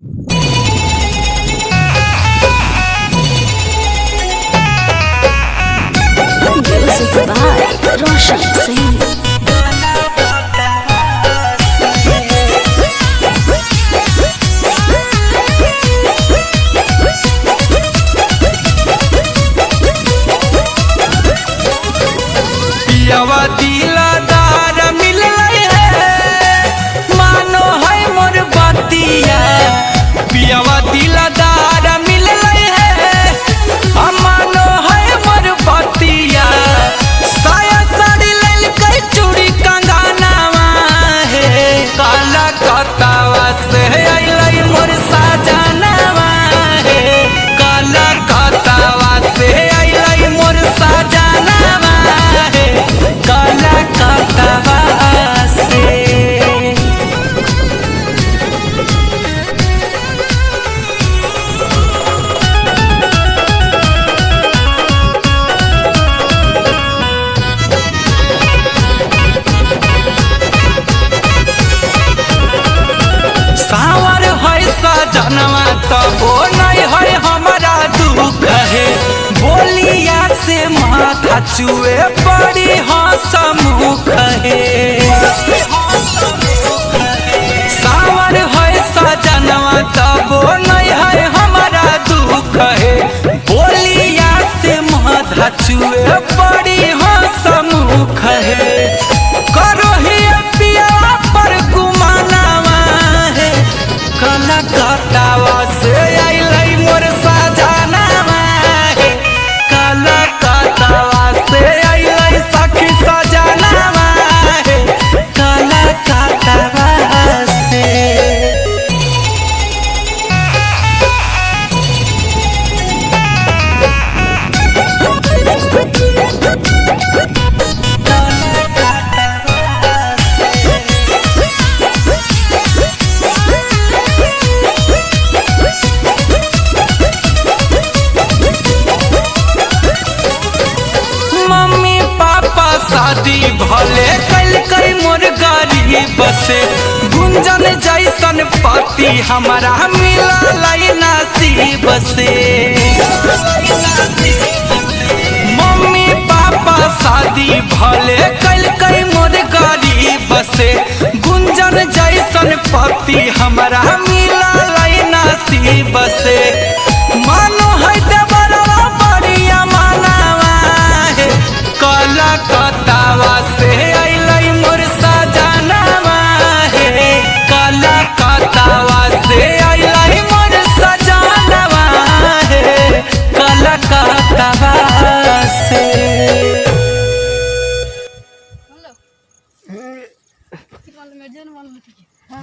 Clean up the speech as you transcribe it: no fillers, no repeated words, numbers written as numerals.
Music by Roshan Singh. पियावा दिलदार मिललै है, मानो है मोर बतिया। पियावा दिलदार मिललै है, मानो है मोर बतिया। साया साड़ी ललकै चूड़ी कंगनवा है, काला कतावा से अइलै मोर सजनवा है। काला कतावा से अइलै मोर सजनवा है, काला कतावा से। सावर है सजनवा तबो नहीं है हमारा दुख है। बोलिया से माथा चुए पड़ी हंसमुख है। सावर है सजनवा तबो नहीं है हमारा दुख है। बोलिया से माथा चुए पड़ी हंसमुख है। करो ही पिया पर गुमानवा है, काला कतावा से अइलै मोर सजनवा है। काला कतावा से अइलै सखी सजनवा है, काला कतावा से। मम्मी पापा शादी भले कल मोर गरीब से। गुंजन जैसन पति हमारा मिललै नसीब से। मम्मी पापा शादी भले कल मोर गरीब से। गुंजन जैसन पति हमारा मिललै नसीब से। मानो है देवरवा बढ़िया मानवा है, काला कतावा से अइलै मोर सजनवा है। काला कतावा से अइलै मोर सजनवा है, काला कतावा से। Malu, meja malu